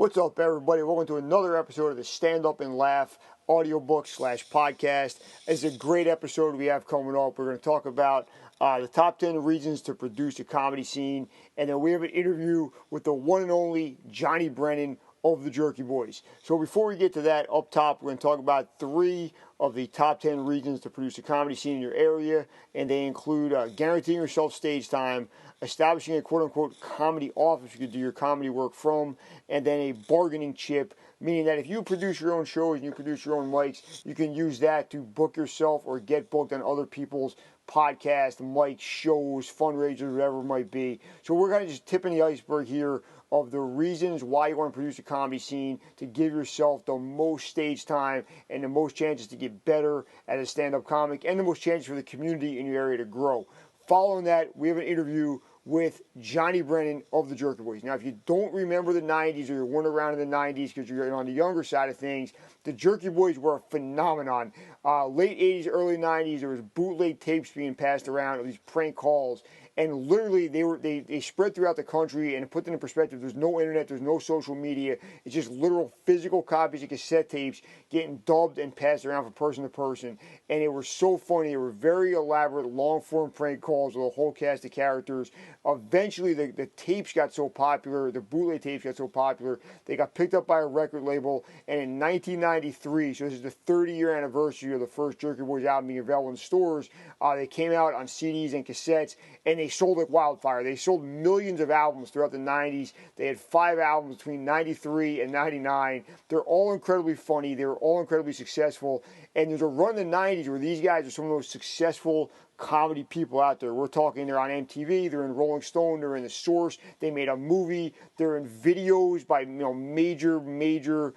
What's up, everybody? Welcome to another episode of the Stand Up and Laugh audiobook / podcast. It's a great episode we have coming up. We're going to talk about the top 10 reasons to produce a comedy scene, and then we have an interview with the one and only Johnny Brennan of the Jerky Boys. So before we get to that, up top, we're going to talk about 3 of the top 10 reasons to produce a comedy scene in your area, and they include guaranteeing yourself stage time, establishing a quote-unquote comedy office you could do your comedy work from, and then a bargaining chip, meaning that if you produce your own shows and you produce your own mics, you can use that to book yourself or get booked on other people's podcasts, mics, shows, fundraisers, whatever it might be. So we're kind of just tipping the iceberg here of the reasons why you want to produce a comedy scene to give yourself the most stage time and the most chances to get better as a stand-up comic and the most chances for the community in your area to grow. Following that, we have an interview with Johnny Brennan of the Jerky Boys. Now, if you don't remember the 90s or you weren't around in the 90s because you're on the younger side of things, the Jerky Boys were a phenomenon. Late 80s, early 90s, there was bootleg tapes being passed around of these prank calls. And literally, they spread throughout the country, and to put them in perspective, there's no internet, there's no social media. It's just literal physical copies of cassette tapes getting dubbed and passed around from person to person. And they were so funny. They were very elaborate, long-form prank calls with a whole cast of characters. Eventually, the tapes got so popular, the bootleg tapes got so popular, they got picked up by a record label. And in 1993, so this is the 30-year anniversary of the first Jerky Boys album being available in stores, they came out on CDs and cassettes, and they sold like wildfire. They sold millions of albums throughout the 90s. They had 5 albums between 93 and 99. They're all incredibly funny. They were all incredibly successful. And there's a run in the 90s where these guys are some of the most successful comedy people out there. We're talking they're on MTV, they're in Rolling Stone, they're in The Source, they made a movie, they're in videos by major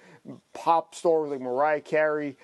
pop stars like Mariah Carey.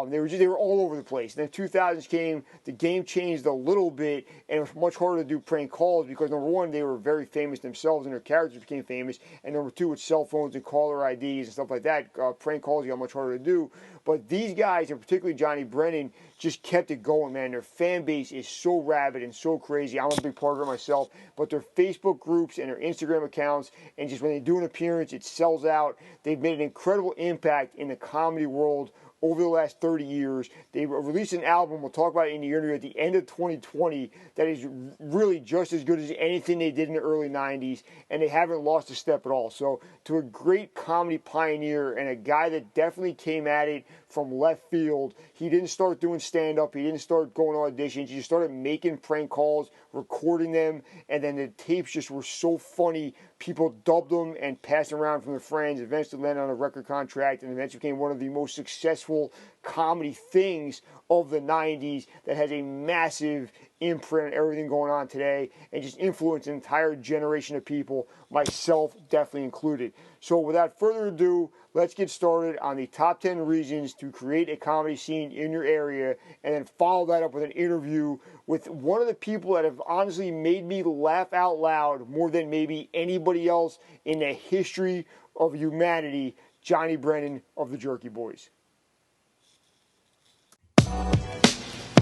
They were all over the place. And then 2000s came, the game changed a little bit, and it was much harder to do prank calls because, number one, they were very famous themselves and their characters became famous, and number two, with cell phones and caller IDs and stuff like that, prank calls got much harder to do. But these guys, and particularly Johnny Brennan, just kept it going, man. Their fan base is so rabid and so crazy. I'm a big part of it myself. But their Facebook groups and their Instagram accounts, and just when they do an appearance, it sells out. They've made an incredible impact in the comedy world over the last 30 years. They released an album, we'll talk about it in the interview, at the end of 2020, that is really just as good as anything they did in the early 90s, and they haven't lost a step at all. So, to a great comedy pioneer and a guy that definitely came at it from left field. He didn't start doing stand-up, he didn't start going to auditions, he just started making prank calls, recording them, and then the tapes just were so funny. People dubbed them and passed them around from their friends, eventually landed on a record contract, and eventually became one of the most successful comedy things of the 90s that has a massive imprint on everything going on today and just influenced an entire generation of people, myself definitely included. So without further ado, let's get started on the top 10 reasons to create a comedy scene in your area, and then follow that up with an interview with one of the people that have honestly made me laugh out loud more than maybe anybody else in the history of humanity, Johnny Brennan of the Jerky Boys.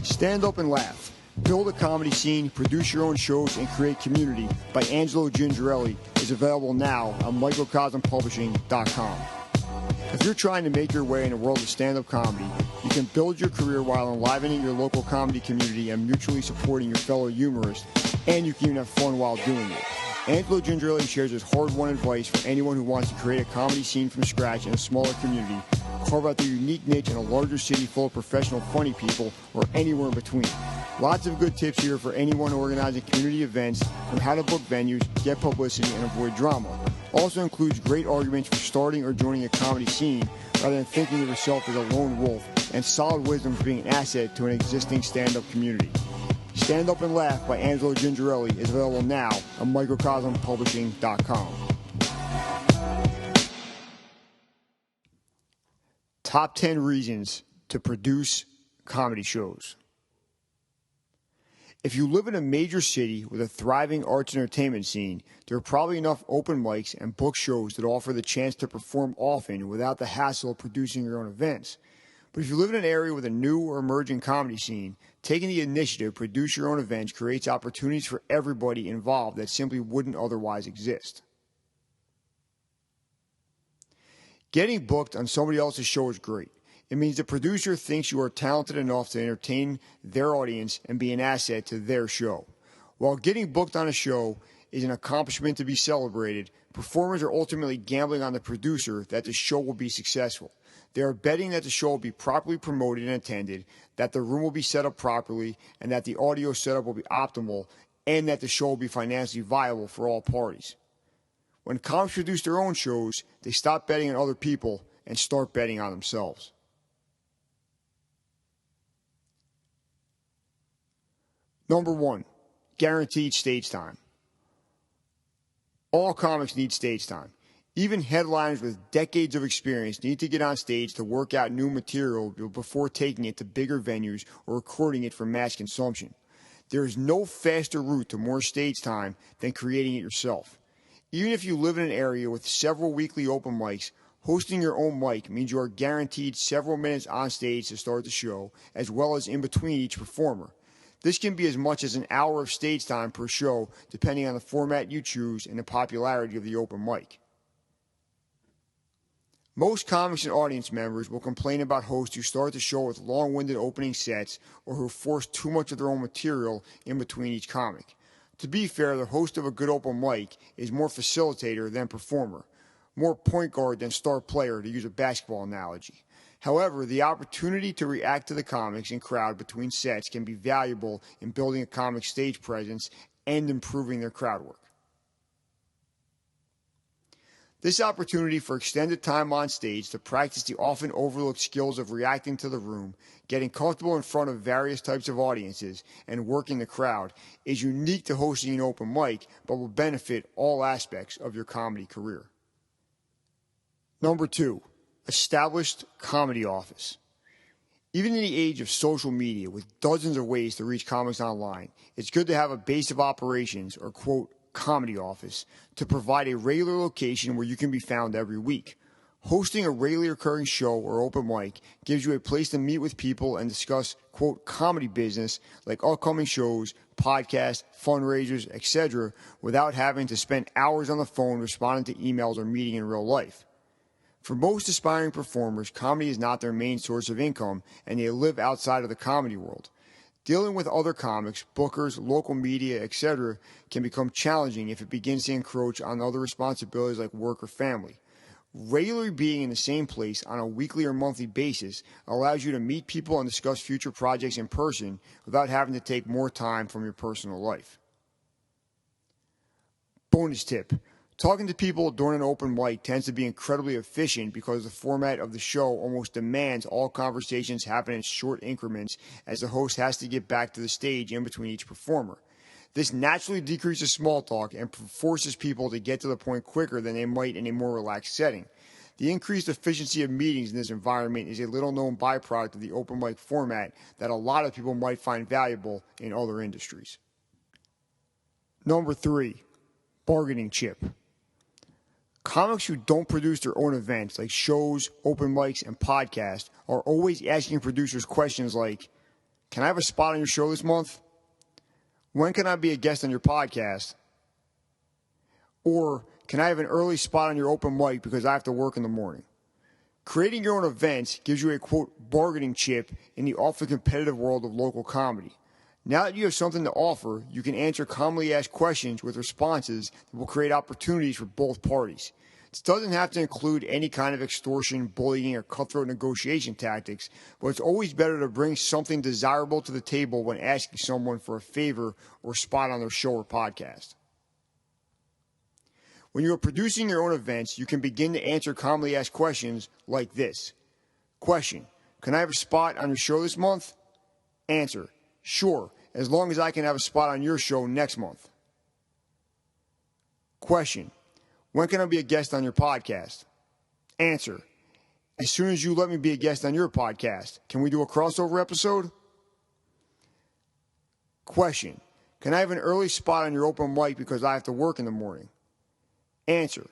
Stand Up and Laugh. Build a comedy scene, produce your own shows, and create community by Angelo Gingerelli is available now on microcosmpublishing.com. If you're trying to make your way in the world of stand-up comedy, you can build your career while enlivening your local comedy community and mutually supporting your fellow humorists, and you can even have fun while doing it. Angelo Gingerelli shares his hard-won advice for anyone who wants to create a comedy scene from scratch in a smaller community, carve out their unique niche in a larger city full of professional funny people, or anywhere in between. Lots of good tips here for anyone organizing community events, from how to book venues, get publicity, and avoid drama. Also includes great arguments for starting or joining a comedy scene rather than thinking of yourself as a lone wolf, and solid wisdom for being an asset to an existing stand-up community. Stand Up and Laugh by Angelo Gingerelli is available now on microcosmpublishing.com. Top 10 reasons to produce comedy shows. If you live in a major city with a thriving arts and entertainment scene, there are probably enough open mics and book shows that offer the chance to perform often without the hassle of producing your own events. But if you live in an area with a new or emerging comedy scene, taking the initiative to produce your own events creates opportunities for everybody involved that simply wouldn't otherwise exist. Getting booked on somebody else's show is great. It means the producer thinks you are talented enough to entertain their audience and be an asset to their show. While getting booked on a show is an accomplishment to be celebrated, performers are ultimately gambling on the producer that the show will be successful. They are betting that the show will be properly promoted and attended, that the room will be set up properly, and that the audio setup will be optimal, and that the show will be financially viable for all parties. When comics produce their own shows, they stop betting on other people and start betting on themselves. Number 1, guaranteed stage time. All comics need stage time. Even headliners with decades of experience need to get on stage to work out new material before taking it to bigger venues or recording it for mass consumption. There is no faster route to more stage time than creating it yourself. Even if you live in an area with several weekly open mics, hosting your own mic means you are guaranteed several minutes on stage to start the show, as well as in between each performer. This can be as much as an hour of stage time per show, depending on the format you choose and the popularity of the open mic. Most comics and audience members will complain about hosts who start the show with long-winded opening sets or who force too much of their own material in between each comic. To be fair, the host of a good open mic is more facilitator than performer, more point guard than star player, to use a basketball analogy. However, the opportunity to react to the comics and crowd between sets can be valuable in building a comic's stage presence and improving their crowd work. This opportunity for extended time on stage to practice the often overlooked skills of reacting to the room, getting comfortable in front of various types of audiences, and working the crowd is unique to hosting an open mic, but will benefit all aspects of your comedy career. Number 2, established comedy office. Even in the age of social media with dozens of ways to reach comics online, it's good to have a base of operations, or quote, comedy office, to provide a regular location where you can be found every week. Hosting a regularly occurring show or open mic gives you a place to meet with people and discuss, quote, comedy business like upcoming shows, podcasts, fundraisers, etc., without having to spend hours on the phone responding to emails or meeting in real life. For most aspiring performers, comedy is not their main source of income, and they live outside of the comedy world. Dealing with other comics, bookers, local media, etc. can become challenging if it begins to encroach on other responsibilities like work or family. Regularly being in the same place on a weekly or monthly basis allows you to meet people and discuss future projects in person without having to take more time from your personal life. Bonus tip. Talking to people during an open mic tends to be incredibly efficient because the format of the show almost demands all conversations happen in short increments, as the host has to get back to the stage in between each performer. This naturally decreases small talk and forces people to get to the point quicker than they might in a more relaxed setting. The increased efficiency of meetings in this environment is a little-known byproduct of the open mic format that a lot of people might find valuable in other industries. Number 3, bargaining chip. Comics who don't produce their own events, like shows, open mics, and podcasts, are always asking producers questions like, can I have a spot on your show this month? When can I be a guest on your podcast? Or, can I have an early spot on your open mic because I have to work in the morning? Creating your own events gives you a, quote, bargaining chip in the often competitive world of local comedy. Now that you have something to offer, you can answer commonly asked questions with responses that will create opportunities for both parties. This doesn't have to include any kind of extortion, bullying, or cutthroat negotiation tactics, but it's always better to bring something desirable to the table when asking someone for a favor or spot on their show or podcast. When you are producing your own events, you can begin to answer commonly asked questions like this. Question: can I have a spot on your show this month? Answer: sure, as long as I can have a spot on your show next month. Question: when can I be a guest on your podcast? Answer: as soon as you let me be a guest on your podcast. Can we do a crossover episode? Question: can I have an early spot on your open mic because I have to work in the morning? Answer: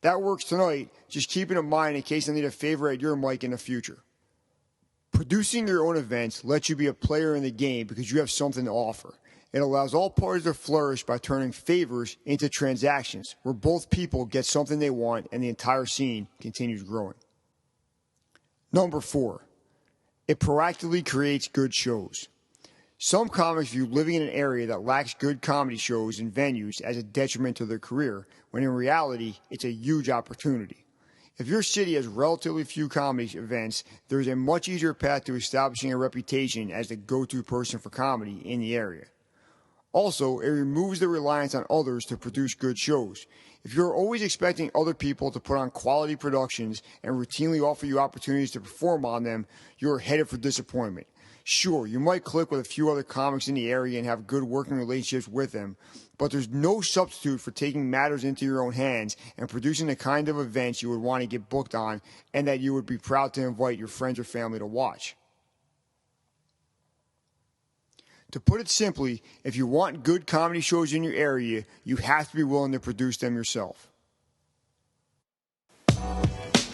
that works tonight, just keep it in mind in case I need a favor at your mic in the future. Producing your own events lets you be a player in the game because you have something to offer. It allows all parties to flourish by turning favors into transactions where both people get something they want and the entire scene continues growing. Number 4, it proactively creates good shows. Some comics view living in an area that lacks good comedy shows and venues as a detriment to their career, when in reality, it's a huge opportunity. If your city has relatively few comedy events, there is a much easier path to establishing a reputation as the go-to person for comedy in the area. Also, it removes the reliance on others to produce good shows. If you're always expecting other people to put on quality productions and routinely offer you opportunities to perform on them, you're headed for disappointment. Sure, you might click with a few other comics in the area and have good working relationships with them, but there's no substitute for taking matters into your own hands and producing the kind of events you would want to get booked on and that you would be proud to invite your friends or family to watch. To put it simply, if you want good comedy shows in your area, you have to be willing to produce them yourself.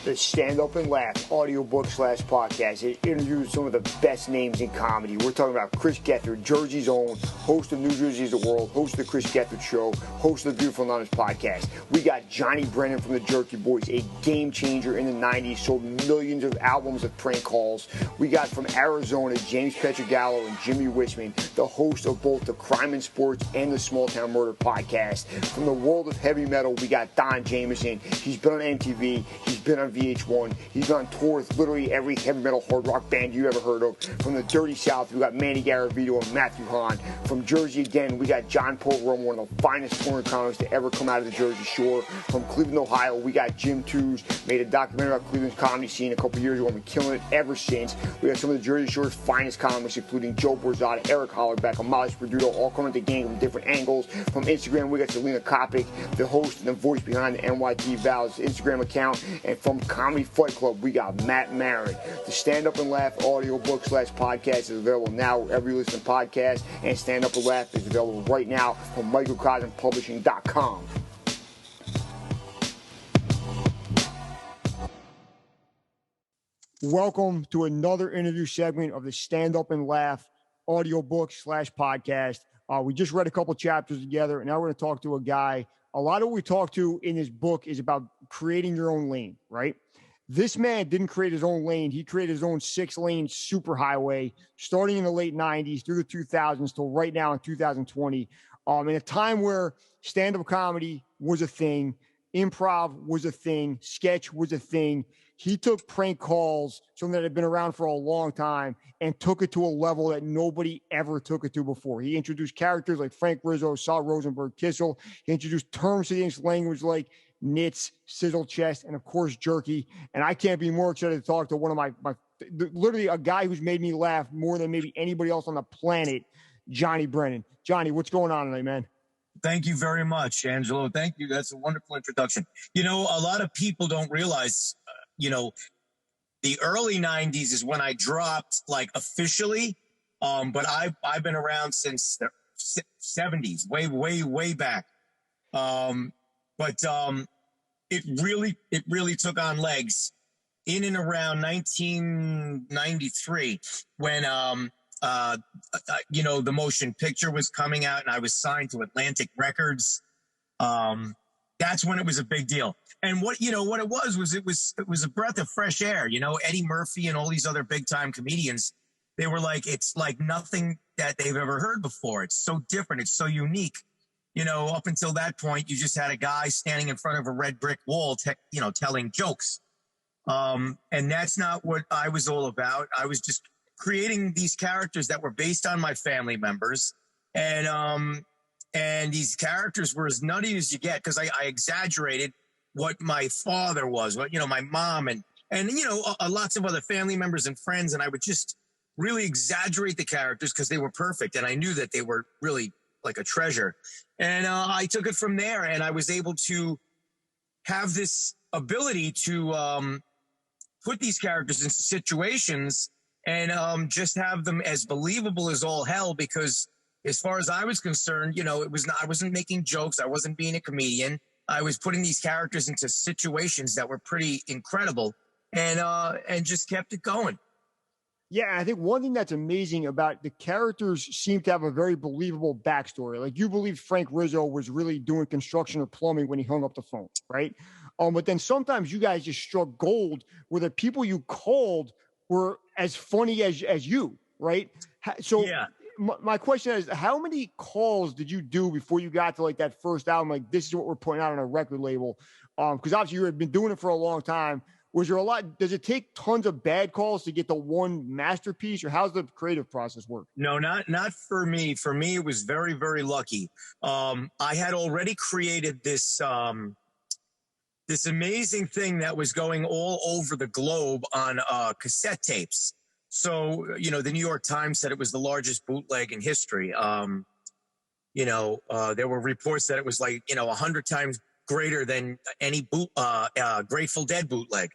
The Stand Up and Laugh audiobook / podcast. It interviews some of the best names in comedy. We're talking about Chris Gethard, Jersey's own, host of New Jersey's the World, host of the Chris Gethard Show, host of the Beautiful Anonymous podcast. We got Johnny Brennan from the Jerky Boys, a game changer in the 90s, sold millions of albums of prank calls. We got from Arizona, James Petrogallo and Jimmy Wisman, the host of both the Crime and Sports and the Small Town Murder podcast. From the world of heavy metal, we got Don Jameson. He's been on MTV. He's been on VH1. He's on tour with literally every heavy metal hard rock band you ever heard of. From the Dirty South, we got Manny Garavito and Matthew Hahn. From Jersey again, we got John Paul Rome, one of the finest touring comics to ever come out of the Jersey Shore. From Cleveland, Ohio, we got Jim Tews, made a documentary about Cleveland's comedy scene a couple years ago and been killing it ever since. We got some of the Jersey Shore's finest comics, including Joe Borzada, Eric Hollerbeck, Amalis Perduto, all coming to the game from different angles. From Instagram, we got Selena Kopic, the host and the voice behind the NYT Val's Instagram account. And from Comedy Fight Club, we got Matt Marin. The Stand Up and Laugh audiobook / podcast is available now wherever you listen to podcasts, and Stand Up and Laugh is available right now from microcosmpublishing.com. Welcome to another interview segment of the Stand Up and Laugh audiobook / podcast. We just read a couple chapters together, and now we're going to talk to a guy. A lot of what we talk to in this book is about creating your own lane, right? This man didn't create his own lane. He created his own 6-lane superhighway starting in the late 90s through the 2000s till right now in 2020. In a time where stand-up comedy was a thing, improv was a thing, sketch was a thing. He took prank calls, something that had been around for a long time, and took it to a level that nobody ever took it to before. He introduced characters like Frank Rizzo, Sal Rosenberg, Kissel. He introduced terms to the English language like nits, sizzle chest, and of course jerky. And I can't be more excited to talk to one of my literally a guy who's made me laugh more than maybe anybody else on the planet, Johnny Brennan. Johnny, what's going on tonight, man? Thank you very much, Angelo. Thank you. That's a wonderful introduction. You know, a lot of people don't realize, the early 90s is when I dropped like officially. But I've been around since the 70s, way back. But it really took on legs in and around 1993 when, the motion picture was coming out and I was signed to Atlantic Records. That's when it was a big deal. And what it was a breath of fresh air. You know, Eddie Murphy and all these other big time comedians, they were like, it's like nothing that they've ever heard before. It's so different. It's so unique. You know, up until that point, you just had a guy standing in front of a red brick wall, telling jokes. And that's not what I was all about. I was just creating these characters that were based on my family members. And these characters were as nutty as you get because I exaggerated what my father was, my mom and lots of other family members and friends. And I would just really exaggerate the characters because they were perfect. And I knew that they were really like a treasure. And I took it from there, and I was able to have this ability to put these characters into situations and just have them as believable as all hell. Because as far as I was concerned, I wasn't making jokes. I wasn't being a comedian. I was putting these characters into situations that were pretty incredible, and just kept it going. Yeah, I think one thing that's amazing about the characters seem to have a very believable backstory. Like, you believe Frank Rizzo was really doing construction or plumbing when he hung up the phone, right? But then sometimes you guys just struck gold where the people you called were as funny as you, right? So Yeah. my question is, how many calls did you do before you got to like that first album? Like, this is what we're putting out on a record label. Because obviously you had been doing it for a long time. Was there a lot? Does it take tons of bad calls to get the one masterpiece, or how's the creative process work? No, not for me. For me, it was very, very lucky. I had already created this this amazing thing that was going all over the globe on cassette tapes. So, you know, the New York Times said it was the largest bootleg in history. You know, there were reports that it was like, you know, 100 times greater than any Grateful Dead bootleg.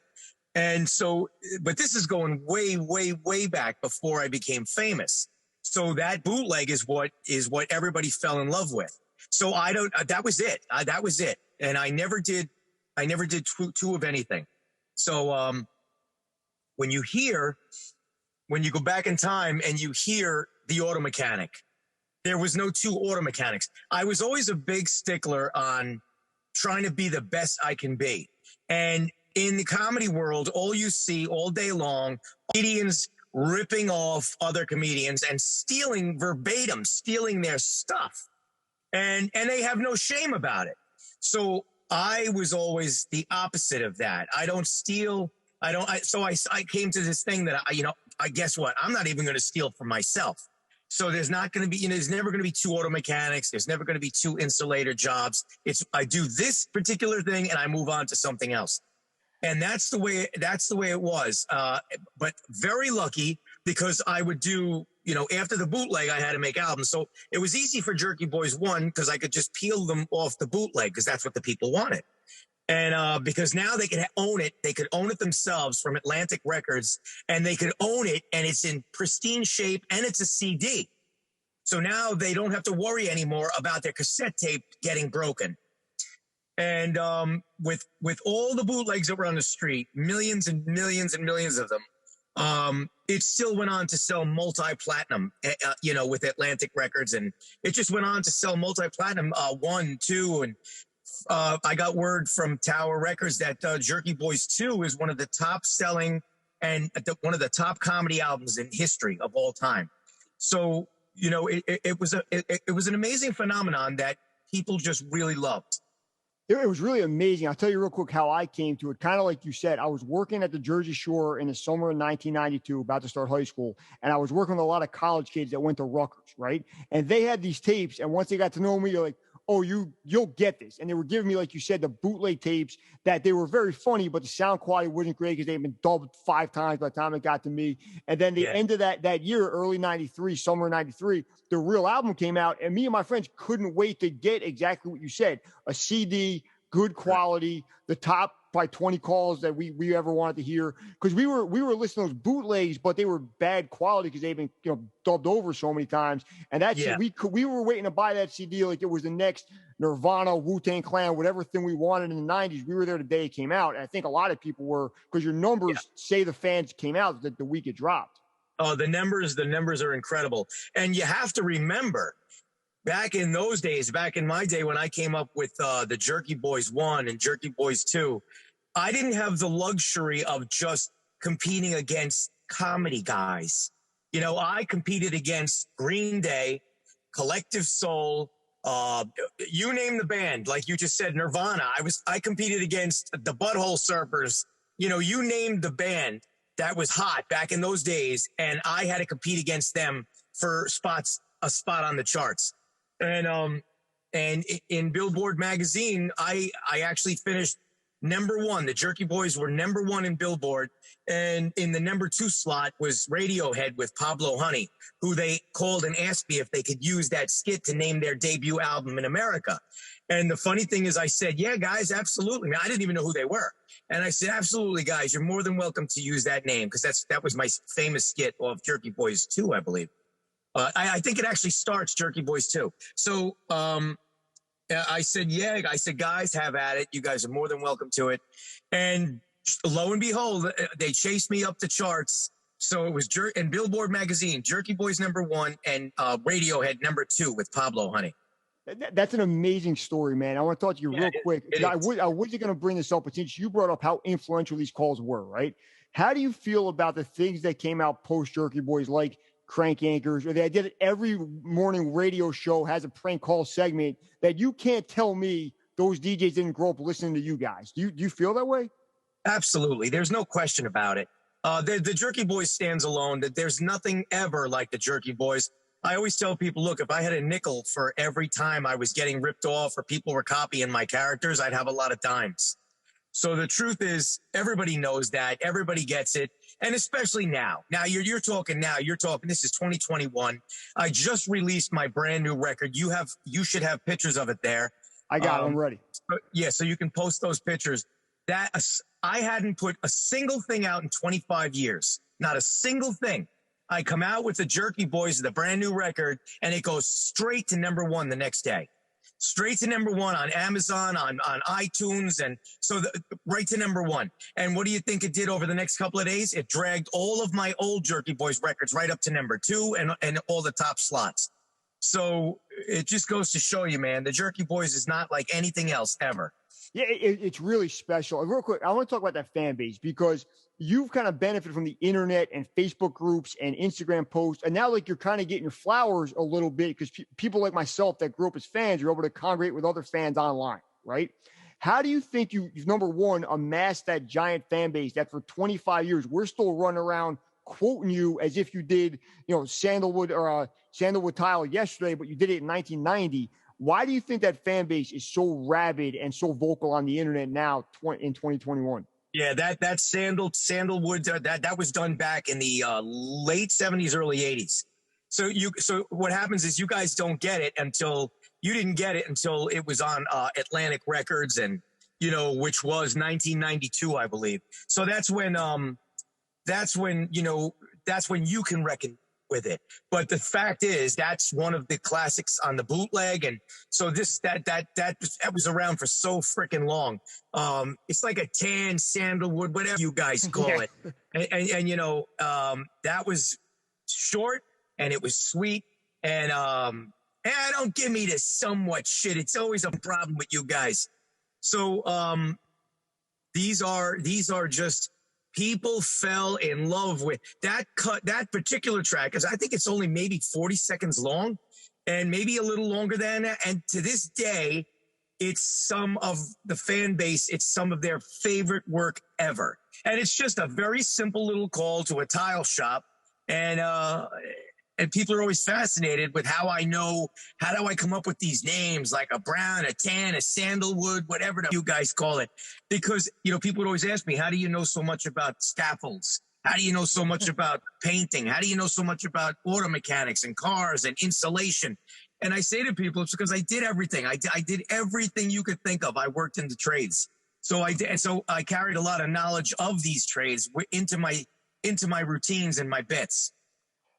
And so, but this is going way, way, way back before I became famous. So that bootleg is what everybody fell in love with. So that was it. That was it. And I never did two of anything. So, when you go back in time and you hear The Auto Mechanic, there was no two auto mechanics. I was always a big stickler on trying to be the best I can be. And in the comedy world, all you see all day long, comedians ripping off other comedians and stealing their stuff. And they have no shame about it. So I was always the opposite of that. I don't steal. So I came to this thing that I guess what? I'm not even going to steal from myself. So there's not going to be, there's never going to be two auto mechanics. There's never going to be two insulator jobs. I do this particular thing and I move on to something else. And that's the way it was. But very lucky, because I would do, after the bootleg, I had to make albums. So it was easy for Jerky Boys 1 because I could just peel them off the bootleg because that's what the people wanted. And because now they could own it. They could own it themselves from Atlantic Records, and they could own it, and it's in pristine shape, and it's a CD. So now they don't have to worry anymore about their cassette tape getting broken. And with all the bootlegs that were on the street, millions and millions and millions of them, it still went on to sell multi-platinum, with Atlantic Records. And it just went on to sell multi-platinum 1, 2, and I got word from Tower Records that Jerky Boys 2 is one of the top selling and one of the top comedy albums in history of all time. So, it was an amazing phenomenon that people just really loved. It was really amazing. I'll tell you real quick how I came to it. Kind of like you said, I was working at the Jersey Shore in the summer of 1992, about to start high school. And I was working with a lot of college kids that went to Rutgers, right? And they had these tapes. And once they got to know me, you're like, oh, you'll get this. And they were giving me, like you said, the bootleg tapes that they were very funny, but the sound quality wasn't great because they'd been dubbed 5 times by the time it got to me. And then the end of that year, early 93, summer 93, the real album came out. And me and my friends couldn't wait to get exactly what you said, a CD, good quality, the top by 20 calls that we ever wanted to hear. Because we were listening to those bootlegs, but they were bad quality because they've been dubbed over so many times. And we were waiting to buy that CD like it was the next Nirvana, Wu-Tang Clan, whatever thing we wanted in the 90s. We were there the day it came out. And I think a lot of people were, because your numbers say the fans came out the week it dropped. Oh, the numbers are incredible. And you have to remember, back in those days, back in my day when I came up with the Jerky Boys 1 and Jerky Boys 2, I didn't have the luxury of just competing against comedy guys. I competed against Green Day, Collective Soul, you name the band, like you just said, Nirvana. I competed against the Butthole Surfers. You named the band that was hot back in those days, and I had to compete against them for a spot on the charts. And in Billboard magazine, I actually finished number 1. The Jerky Boys were number 1 in Billboard. And in the number 2 slot was Radiohead with Pablo Honey, who they called and asked me if they could use that skit to name their debut album in America. And the funny thing is I said, yeah, guys, absolutely. I didn't even know who they were. And I said, absolutely, guys, you're more than welcome to use that name, because that was my famous skit of Jerky Boys 2, I believe. I think it actually starts Jerky Boys 2. So I said, guys, have at it. You guys are more than welcome to it. And lo and behold, they chased me up the charts. So it was in Billboard magazine, Jerky Boys number 1 and Radiohead number 2 with Pablo Honey. That's an amazing story, man. I want to talk to you Yeah, real quick. it I is. wasn't going to bring this up, but since you brought up how influential these calls were, right? How do you feel about the things that came out post Jerky Boys, like Crank Anchors, or the idea that every morning radio show has a prank call segment that you can't tell me those DJs didn't grow up listening to you guys? Do you feel that way? Absolutely. There's no question about it. The Jerky Boys stands alone. That there's nothing ever like the Jerky Boys. I always tell people, look, if I had a nickel for every time I was getting ripped off or people were copying my characters, I'd have a lot of dimes. So the truth is, everybody knows that. Everybody gets it. And especially now. Now, you're talking now. You're talking, this is 2021. I just released my brand new record. You should have pictures of it there. I got it. I'm ready. Yeah, so you can post those pictures. That I hadn't put a single thing out in 25 years. Not a single thing. I come out with the Jerky Boys, the brand new record, and it goes straight to #1 the next day. Straight to #1 on Amazon, on iTunes, and so right to #1. And what do you think it did over the next couple of days? It dragged all of my old Jerky Boys records right up to #2 and all the top slots. So it just goes to show you, man, the Jerky Boys is not like anything else ever. Yeah, it's really special. And real quick, I want to talk about that fan base because you've kind of benefited from the internet and Facebook groups and Instagram posts. And now, like, you're kind of getting your flowers a little bit because people like myself that grew up as fans are able to congregate with other fans online, right? How do you think you've, number one, amassed that giant fan base that for 25 years, we're still running around quoting you as if you did, Sandalwood or Sandalwood Tile yesterday, but you did it in 1990. Why do you think that fan base is so rabid and so vocal on the internet now in 2021? Yeah, that Sandalwood that was done back in the late 70s, early 80s. So what happens is you guys don't get it until you didn't get it until it was on Atlantic Records, and which was 1992, I believe. So that's when you can reckon with it. But the fact is, that's one of the classics on the bootleg, and so that was around for so freaking long. It's like a tan sandalwood, whatever you guys call it, and that was short and it was sweet, and don't give me this somewhat shit. It's always a problem with you guys. So these are just. People fell in love with that particular track, because I think it's only maybe 40 seconds long and maybe a little longer than that. And to this day, it's some of the fan base. It's some of their favorite work ever. And it's just a very simple little call to a tile shop. And people are always fascinated with how do I come up with these names like a brown, a tan, a sandalwood, whatever you guys call it. Because, people would always ask me, how do you know so much about scaffolds? How do you know so much about painting? How do you know so much about auto mechanics and cars and insulation? And I say to people, it's because I did everything. I did everything you could think of. I worked in the trades. So I carried a lot of knowledge of these trades into my routines and my bits.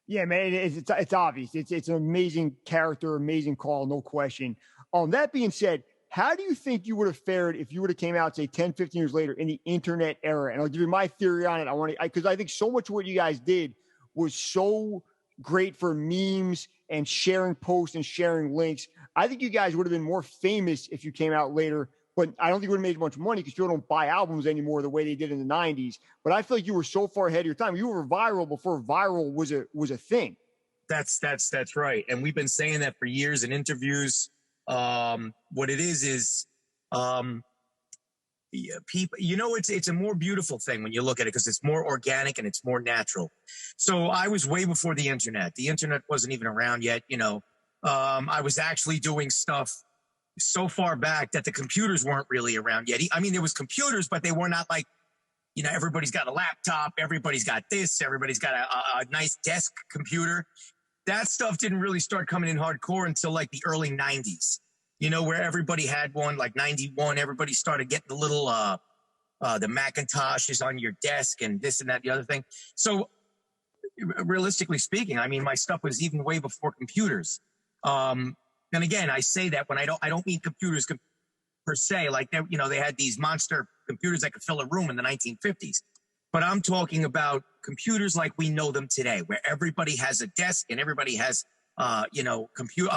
Yeah, man, it's obvious. It's an amazing character, amazing call, no question. That being said, how do you think you would have fared if you would have came out, say, 10, 15 years later in the internet era? And I'll give you my theory on it. Because I think so much of what you guys did was so great for memes and sharing posts and sharing links. I think you guys would have been more famous if you came out later. But I don't think you would have made much money because people don't buy albums anymore the way they did in the 90s. But I feel like you were so far ahead of your time. You were viral before viral was a thing. That's right. And we've been saying that for years in interviews. What it is people, it's a more beautiful thing when you look at it because it's more organic and it's more natural. So I was way before the internet. The internet wasn't even around yet. I was actually doing stuff so far back that the computers weren't really around yet. I mean, there was computers, but they were not like, everybody's got a laptop, everybody's got this, everybody's got a nice desk computer. That stuff didn't really start coming in hardcore until like the early 90s, where everybody had one, like 91, everybody started getting the little, the Macintoshes on your desk and this and that, the other thing. So realistically speaking, I mean, my stuff was even way before computers. And again, I say that when I don't mean computers per se, like they had these monster computers that could fill a room in the 1950s. But I'm talking about computers like we know them today, where everybody has a desk and everybody has computer,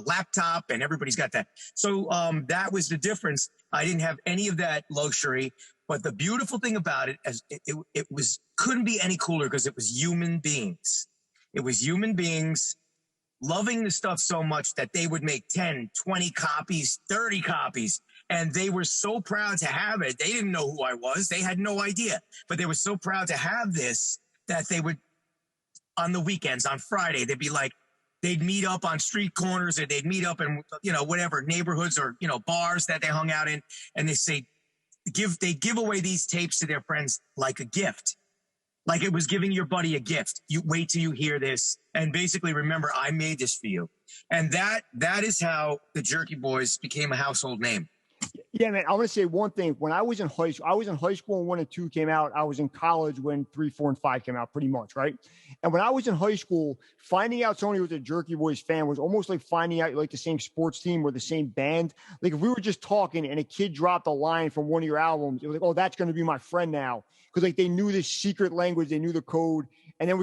laptop, and everybody's got that. So that was the difference. I didn't have any of that luxury. But the beautiful thing about it is it was couldn't be any cooler because it was human beings. It was human beings loving the stuff so much that they would make 10, 20 copies, 30 copies. And they were so proud to have it. They didn't know who I was. They had no idea. But they were so proud to have this that they would, on the weekends, on Friday, they'd be like, they'd meet up on street corners, or they'd meet up in, whatever neighborhoods or, bars that they hung out in. And they say, they give away these tapes to their friends like a gift. Like it was giving your buddy a gift. You wait till you hear this. And basically remember, I made this for you. And that is how the Jerky Boys became a household name. Yeah, man, I want to say one thing. When I was in high school when 1 and 2 came out. I was in college when 3, 4, and 5 came out, pretty much, right? And when I was in high school, finding out somebody was a Jerky Boys fan was almost like finding out like the same sports team or the same band. Like if we were just talking and a kid dropped a line from one of your albums, it was like, oh, that's going to be my friend now. Because like they knew this secret language, they knew the code. And then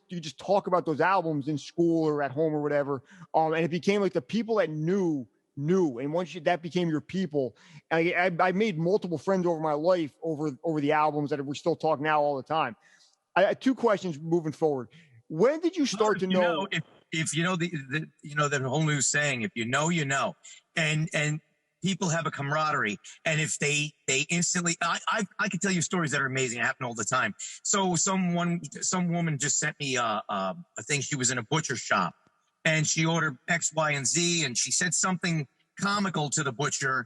you just talk about those albums in school or at home or whatever. And it became like the people that knew. And once that became your people, I made multiple friends over my life over the albums that we're still talking now all the time. I had 2 questions moving forward. When did you start to know? If you know the whole new saying, if you know, you know, and people have a camaraderie, and if they instantly, I can tell you stories that are amazing. It happen all the time. So some woman just sent me a thing. She was in a butcher shop. And she ordered X, Y, and Z, and she said something comical to the butcher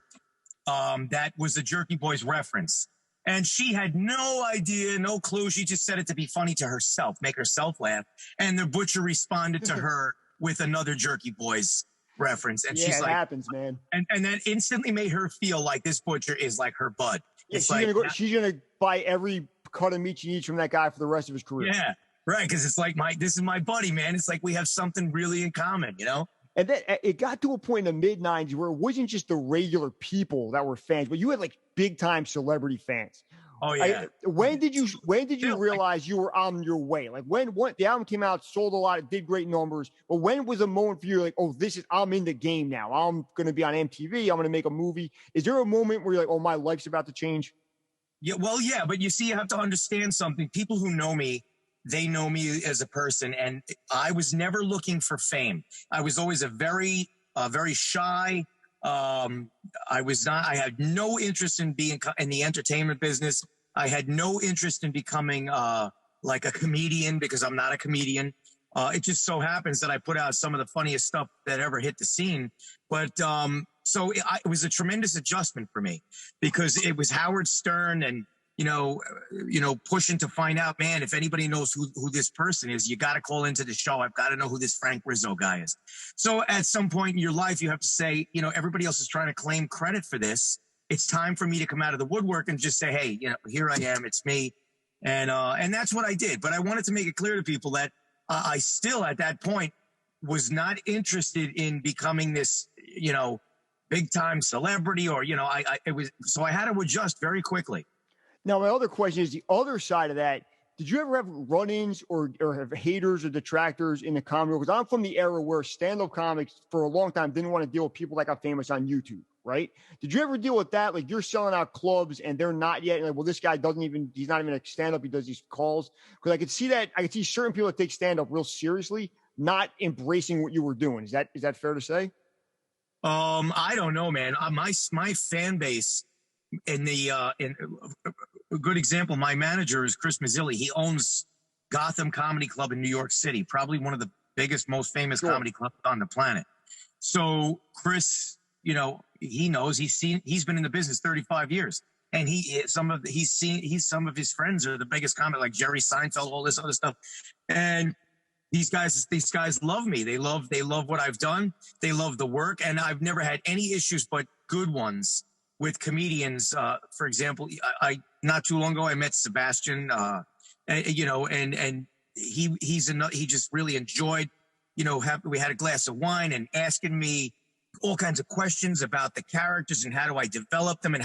that was a Jerky Boys reference. And she had no idea, no clue. She just said it to be funny to herself, make herself laugh. And the butcher responded to her with another Jerky Boys reference. And she's like, it happens, man. And that instantly made her feel like this butcher is like her bud. Yeah, she's gonna buy every cut of meat she eats from that guy for the rest of his career. Yeah. Right, because it's like this is my buddy, man. It's like we have something really in common, And then it got to a point in the mid-90s where it wasn't just the regular people that were fans, but you had like big-time celebrity fans. Oh yeah. When did you realize you were on your way? Like when the album came out, sold a lot, it did great numbers. But when was a moment for you like, oh, I'm in the game now. I'm going to be on MTV. I'm going to make a movie. Is there a moment where you're like, oh, my life's about to change? Yeah, well, yeah, but you see, you have to understand something. People who know me, they know me as a person, and I was never looking for fame. I was always a very shy. I had no interest in being in the entertainment business. I had no interest in becoming like a comedian, because I'm not a comedian. It just so happens that I put out some of the funniest stuff that ever hit the scene. But so it was a tremendous adjustment for me, because it was Howard Stern and pushing to find out, man, if anybody knows who this person is, you got to call into the show. I've got to know who this Frank Rizzo guy is. So at some point in your life, you have to say, everybody else is trying to claim credit for this. It's time for me to come out of the woodwork and just say, hey, here I am. It's me. And that's what I did. But I wanted to make it clear to people that I still, at that point, was not interested in becoming this, big time celebrity, or, so I had to adjust very quickly. Now, my other question is the other side of that. Did you ever have run-ins or have haters or detractors in the comedy world? Because I'm from the era where stand-up comics for a long time didn't want to deal with people that got famous on YouTube, right? Did you ever deal with that? Like you're selling out clubs and they're not yet. And like, well, this guy he's not even a stand-up. He does these calls. Because I could see certain people that take stand-up real seriously, not embracing what you were doing. Is that fair to say? I don't know, man. My fan base in a good example, my manager is Chris Mazzilli. He owns Gotham Comedy Club in New York City, probably one of the biggest, most famous comedy clubs on the planet. So Chris, he knows, he's been in the business 35 years. And some of his friends are the biggest comic, like Jerry Seinfeld, all this other stuff. And these guys love me. They love what I've done. They love the work. And I've never had any issues but good ones with comedians. For example, I not too long ago, I met Sebastian, and he just really enjoyed, we had a glass of wine and asking me all kinds of questions about the characters and how do I develop them and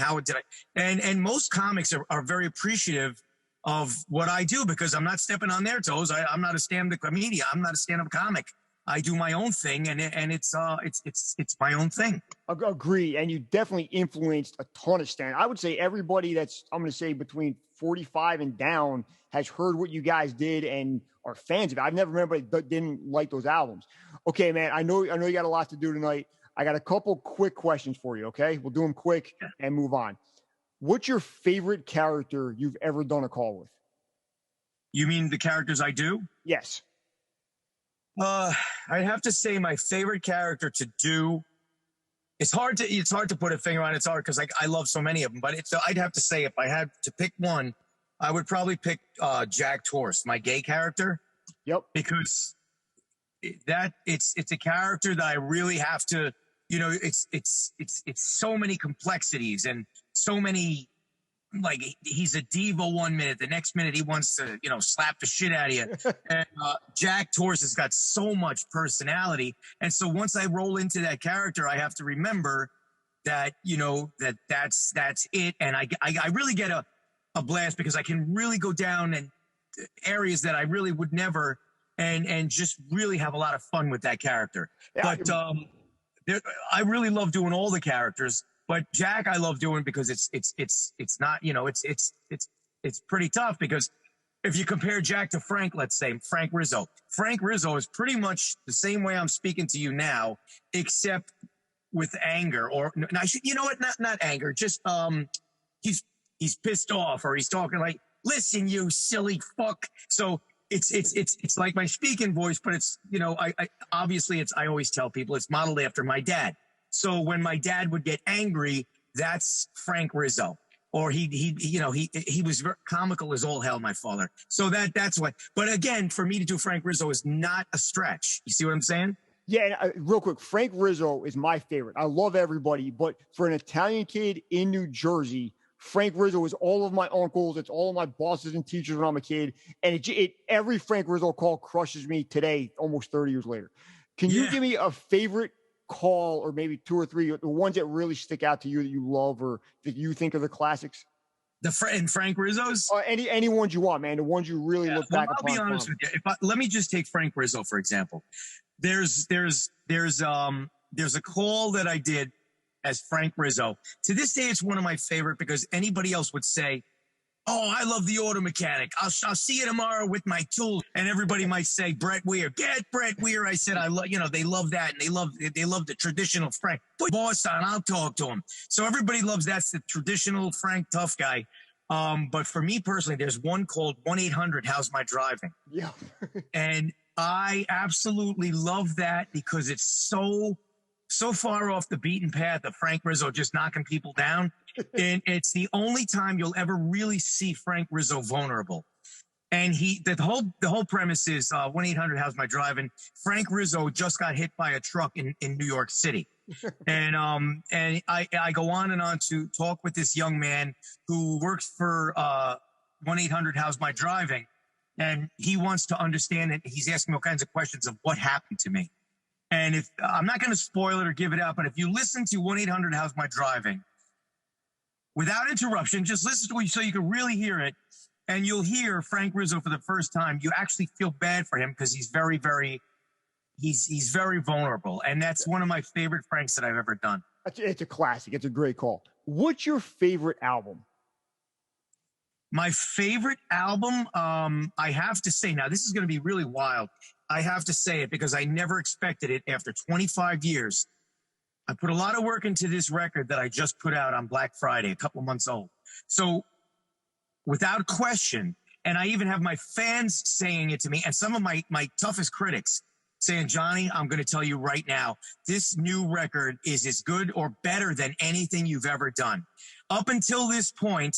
and most comics are very appreciative of what I do, because I'm not stepping on their toes. I'm not a stand-up comedian. I'm not a stand-up comic. I do my own thing, and it's my own thing. Agree. And you definitely influenced a ton of stand. I would say everybody that's, I'm going to say between 45 and down has heard what you guys did and are fans of it. I've never met anybody that didn't like those albums. Okay, man, I know you got a lot to do tonight. I got a couple quick questions for you. Okay. We'll do them quick and move on. What's your favorite character you've ever done a call with? You mean the characters I do? Yes. I'd have to say my favorite character to do. It's hard to put a finger on it. It's hard because I love so many of them. But I'd have to say, if I had to pick one, I would probably pick Jack Torst, my gay character. Yep. Because it's a character that I really have to, it's so many complexities and so many. Like, he's a diva 1 minute, the next minute he wants to, slap the shit out of you. And Jack Torst has got so much personality. And so once I roll into that character, I have to remember that, that's it. And I really get a blast because I can really go down in areas that I really would never and just really have a lot of fun with that character. Yeah. But I really love doing all the characters. But Jack, I love doing because it's not, it's pretty tough because if you compare Jack to Frank, let's say Frank Rizzo is pretty much the same way I'm speaking to you now, except with anger not anger, just, he's pissed off or he's talking like, listen, you silly fuck. So it's like my speaking voice, but it's, I always tell people it's modeled after my dad. So when my dad would get angry, that's Frank Rizzo. Or he was very comical as all hell, my father. So that's why. But again, for me to do Frank Rizzo is not a stretch. You see what I'm saying? Yeah, and, real quick, Frank Rizzo is my favorite. I love everybody, but for an Italian kid in New Jersey, Frank Rizzo is all of my uncles. It's all of my bosses and teachers when I'm a kid. And every Frank Rizzo call crushes me today, almost 30 years later. Can you give me a favorite call, or maybe two or three, the ones that really stick out to you that you love or that you think are the classics? And Frank Rizzo's? Any ones you want, man. The ones you really look back upon. I'll be honest with you. Let me just take Frank Rizzo, for example. There's a call that I did as Frank Rizzo. To this day, it's one of my favorite because anybody else would say, oh, I love the auto mechanic. I'll see you tomorrow with my tools. And everybody might say, Brett Weir, get Brett Weir. I said, they love that. And they love the traditional Frank. Put boss on, I'll talk to him. So everybody loves that's the traditional Frank tough guy. But for me personally, there's one called 1-800, How's My Driving? Yeah. And I absolutely love that because it's so far off the beaten path of Frank Rizzo just knocking people down. And it's the only time you'll ever really see Frank Rizzo vulnerable. And the whole premise is 1-800 How's My Driving? Frank Rizzo just got hit by a truck in New York City. And I go on and on to talk with this young man who works for 1-800 How's My Driving? And he wants to understand it. He's asking all kinds of questions of what happened to me. And if I'm not going to spoil it or give it out, but if you listen to 1-800 How's My Driving without interruption, just listen to it so you can really hear it. And you'll hear Frank Rizzo for the first time. You actually feel bad for him because he's very, very, he's very vulnerable. And that's one of my favorite Franks that I've ever done. It's a classic. It's a great call. What's your favorite album? My favorite album, I have to say, now this is going to be really wild. I have to say it because I never expected it after 25 years. I put a lot of work into this record that I just put out on Black Friday, a couple months old. So without question, and I even have my fans saying it to me, and some of my toughest critics saying, Johnny, I'm going to tell you right now, this new record is as good or better than anything you've ever done. Up until this point,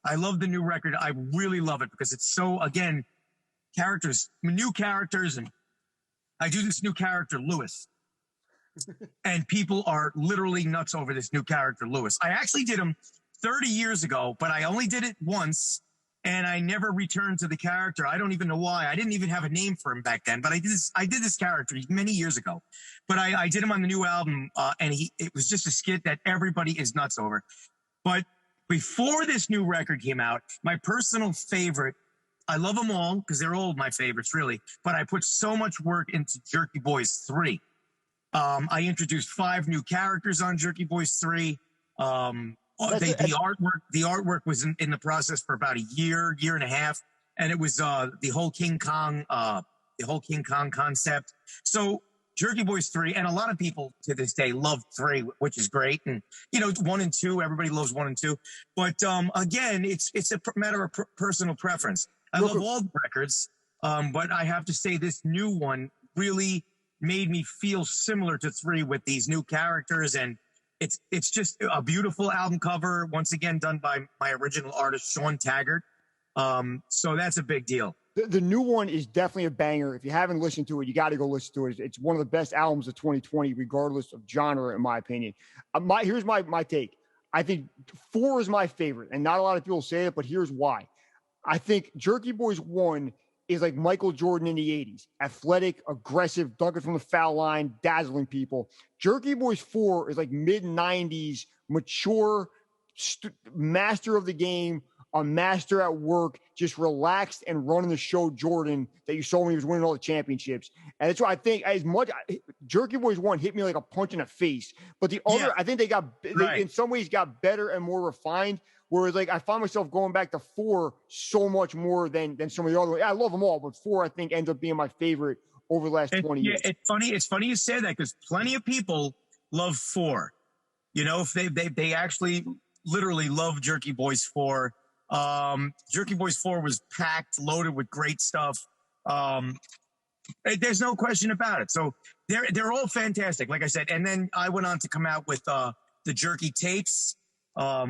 I love the new record. I really love it because it's so, again, new characters, and I do this new character, Lewis. And people are literally nuts over this new character, Lewis. I actually did him 30 years ago, but I only did it once, and I never returned to the character. I don't even know why. I didn't even have a name for him back then, but I did this character many years ago. But I did him on the new album, and it was just a skit that everybody is nuts over. But before this new record came out, my personal favorite I love them all because they're all my favorites, really. But I put so much work into Jerky Boys 3. I introduced 5 new characters on Jerky Boys 3. The artwork was in the process for about a year and a half, and it was the whole King Kong concept. So Jerky Boys 3, and a lot of people to this day love 3, which is great. And 1 and 2, everybody loves 1 and 2. But again, it's a matter of personal preference. I love all the records, but I have to say this new one really made me feel similar to 3 with these new characters, and it's just a beautiful album cover, once again done by my original artist Sean Taggart. So that's a big deal. The new one is definitely a banger. If you haven't listened to it, you got to go listen to it. It's one of the best albums of 2020, regardless of genre, in my opinion. Here's my take. I think 4 is my favorite, and not a lot of people say it, but here's why. I think Jerky Boys 1 is like Michael Jordan in the 80s. Athletic, aggressive, dunking from the foul line, dazzling people. Jerky Boys 4 is like mid-90s, mature, master of the game, a master at work, just relaxed and running the show Jordan that you saw when he was winning all the championships. And that's why I think Jerky Boys 1 hit me like a punch in the face. But the other, I think they in some ways got better and more refined. Whereas like I find myself going back to 4 so much more than some of the other ones. I love them all, but 4 I think ends up being my favorite over the last 20 years. It's funny you say that because plenty of people love 4. If they actually literally love Jerky Boys 4. Jerky Boys 4 was packed, loaded with great stuff. There's no question about it. So they're all fantastic, like I said. And then I went on to come out with the Jerky tapes,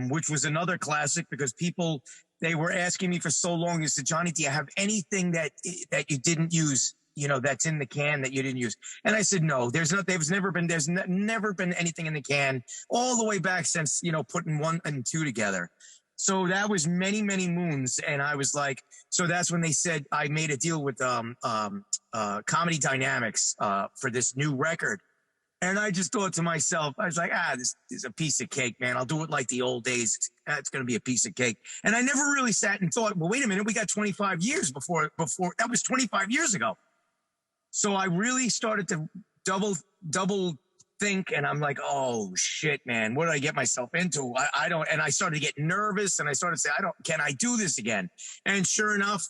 which was another classic because they were asking me for so long. They said, Johnny, do you have anything that you didn't use? That's in the can that you didn't use. And I said, no, there's never been anything in the can all the way back since, putting 1 and 2 together. So that was many, many moons. And I was like, so that's when they said I made a deal with Comedy Dynamics for this new record. And I just thought to myself, I was like, this is a piece of cake, man. I'll do it like the old days. It's going to be a piece of cake. And I never really sat and thought, well, wait a minute, we got 25 years before that was 25 years ago. So I really started to double think, and I'm like, oh shit, man, what did I get myself into? I don't, and I started to get nervous, and I started to say, can I do this again? And sure enough,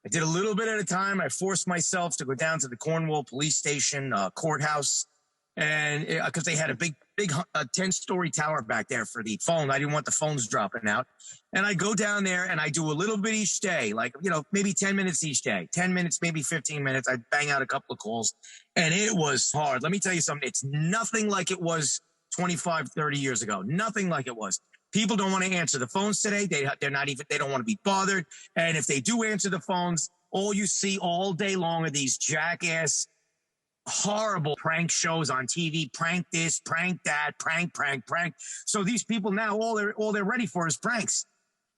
I did a little bit at a time. I forced myself to go down to the Cornwall police station, courthouse, and because they had a big 10-story tower back there for the phone. I didn't want the phones dropping out. And I go down there and I do a little bit each day, like, maybe 10 minutes each day, 10 minutes, maybe 15 minutes. I bang out a couple of calls, and it was hard. Let me tell you something. It's nothing like it was 25, 30 years ago. Nothing like it was. People don't want to answer the phones today. They don't want to be bothered. And if they do answer the phones, all you see all day long are these jackass, horrible prank shows on TV. Prank this, prank that, prank. So these people now, all they're ready for is pranks.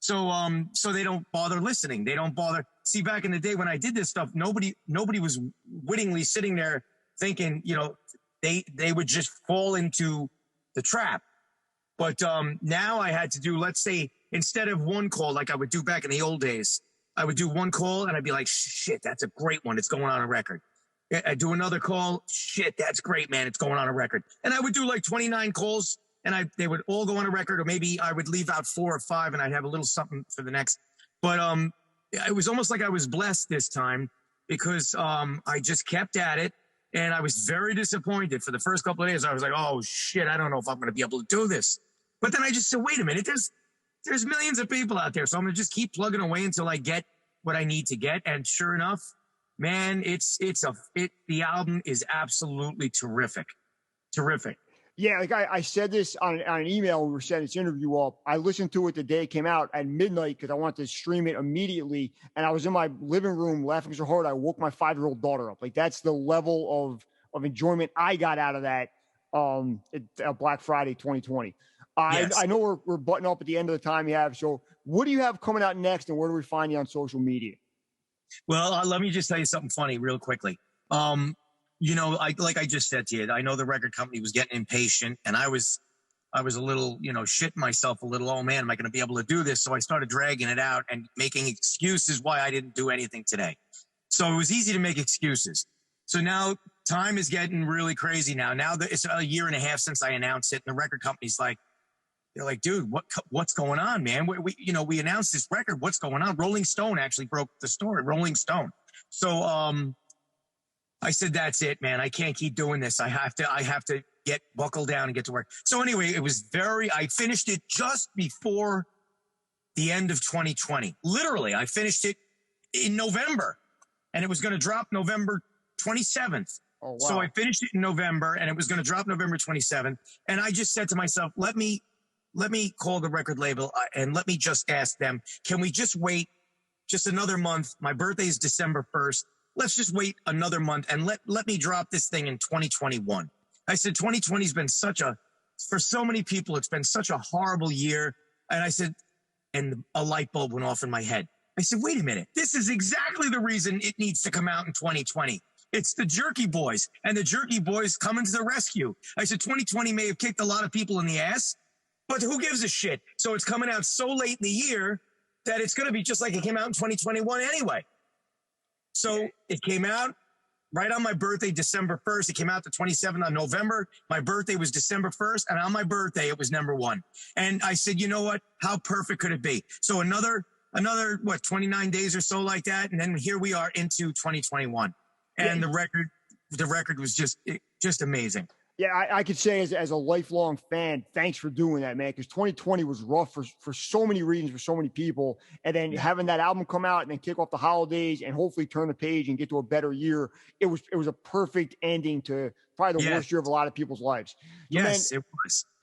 So they don't bother listening. They don't bother. See, back in the day when I did this stuff, nobody was wittingly sitting there thinking, they would just fall into the trap. But now I had to do, let's say, instead of one call like I would do back in the old days, I would do one call and I'd be like, shit, that's a great one. It's going on a record. I do another call. Shit, that's great, man. It's going on a record. And I would do like 29 calls, and they would all go on a record, or maybe I would leave out 4 or 5 and I'd have a little something for the next. But it was almost like I was blessed this time because I just kept at it, and I was very disappointed. For the first couple of days, I was like, oh shit, I don't know if I'm going to be able to do this. But then I just said, wait a minute, there's millions of people out there, so I'm going to just keep plugging away until I get what I need to get. And sure enough, man, the album is absolutely terrific. Terrific. Yeah, like I said this on an email when we were setting this interview up. I listened to it the day it came out at midnight because I wanted to stream it immediately. And I was in my living room laughing so hard I woke my 5-year-old daughter up. Like, that's the level of enjoyment I got out of that Black Friday 2020. Yes. I know we're butting up at the end of the time you have. So what do you have coming out next, and where do we find you on social media? Well, let me just tell you something funny real quickly. Like I just said to you, I know the record company was getting impatient, and I was I was a little, shitting myself a little. Oh man, am I going to be able to do this? So I started dragging it out and making excuses why I didn't do anything today. So it was easy to make excuses. So now time is getting really crazy now. Now that it's a year and a half since I announced it, and the record company's like, they're like, dude, what's going on, man? We announced this record. What's going on? Rolling Stone actually broke the story. Rolling Stone. So I said, that's it, man. I can't keep doing this. I have to get buckled down and get to work. So anyway, I finished it just before the end of 2020. Literally, I finished it in November, and it was going to drop November 27th. Oh, wow. So I finished it in November, and it was going to drop November 27th. And I just said to myself, let me call the record label and let me just ask them, can we just wait just another month? My birthday is December 1st. Let's just wait another month and let me drop this thing in 2021. I said, 2020 has been for so many people, it's been such a horrible year. And I said, and a light bulb went off in my head. I said, wait a minute. This is exactly the reason it needs to come out in 2020. It's the Jerky Boys, and the Jerky Boys coming to the rescue. I said, 2020 may have kicked a lot of people in the ass, but who gives a shit? So it's coming out so late in the year that it's going to be just like it came out in 2021 anyway. So it came out right on my birthday, December 1st. It came out the 27th on November. My birthday was December 1st. And on my birthday, it was number one. And I said, you know what? How perfect could it be? So another 29 days or so like that. And then here we are into 2021. And the record was just amazing. Yeah, I could say as a lifelong fan, thanks for doing that, man, because 2020 was rough for so many reasons, for so many people. And then having that album come out and then kick off the holidays and hopefully turn the page and get to a better year, it was a perfect ending to probably the worst year of a lot of people's lives. So, yes, man,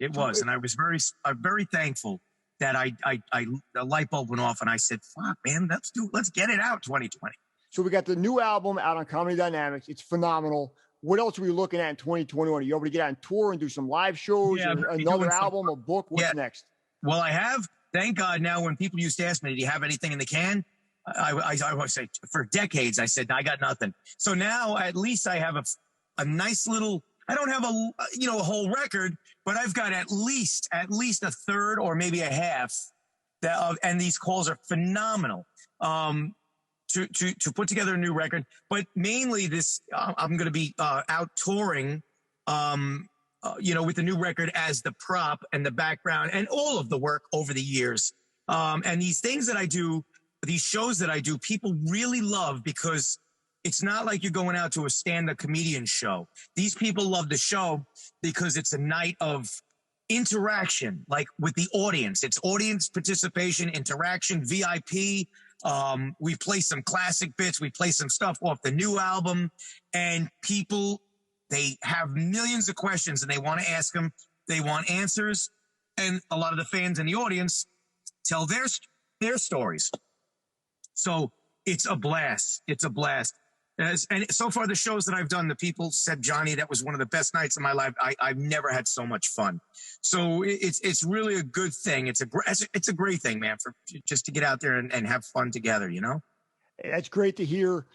it was. And I was very thankful that the light bulb went off and I said, fuck, man, let's get it out 2020. So we got the new album out on Comedy Dynamics. It's phenomenal. What else are we looking at in 2021? Are you able to get on tour and do some live shows, another album, a book? What's next? Well, I have. Thank God now when people used to ask me, do you have anything in the can? I always say, for decades, I said, I got nothing. So now at least I have a nice little, I don't have a whole record, but I've got at least a third or maybe a half and these calls are phenomenal. To put together a new record, but mainly I'm going to be out touring, with the new record as the prop and the background and all of the work over the years. And these things that I do, these shows that I do, people really love because it's not like you're going out to a stand-up comedian show. These people love the show because it's a night of interaction, like with the audience. It's audience participation, interaction, VIP. We play some classic bits. We play some stuff off the new album, and people, they have millions of questions and they want to ask them. They want answers. And a lot of the fans in the audience tell their stories. So it's a blast. It's a blast. And so far the shows that I've done, the people said, Johnny, that was one of the best nights of my life. I've never had so much fun. So it's really a good thing. It's a great thing, man, for just to get out there and have fun together, you know? That's great to hear.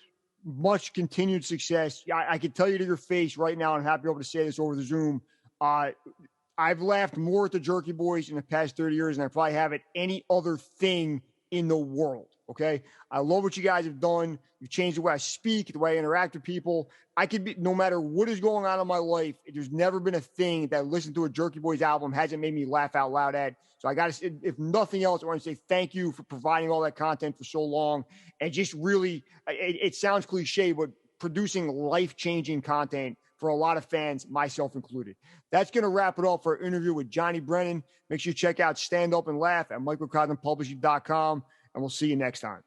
Much continued success. I can tell you to your face right now, I'm happy to be able to say this over the Zoom. I've laughed more at the Jerky Boys in the past 30 years than I probably have at any other thing in the world. Okay. I love what you guys have done. You've changed the way I speak, the way I interact with people. I could be, no matter what is going on in my life, there's never been a thing that listening to a Jerky Boys album hasn't made me laugh out loud at. So I got to, if nothing else, I want to say thank you for providing all that content for so long. And just really, it sounds cliche, but producing life-changing content for a lot of fans, myself included. That's going to wrap it up for our interview with Johnny Brennan. Make sure you check out Stand Up and Laugh at microcosmpublishing.com, and we'll see you next time.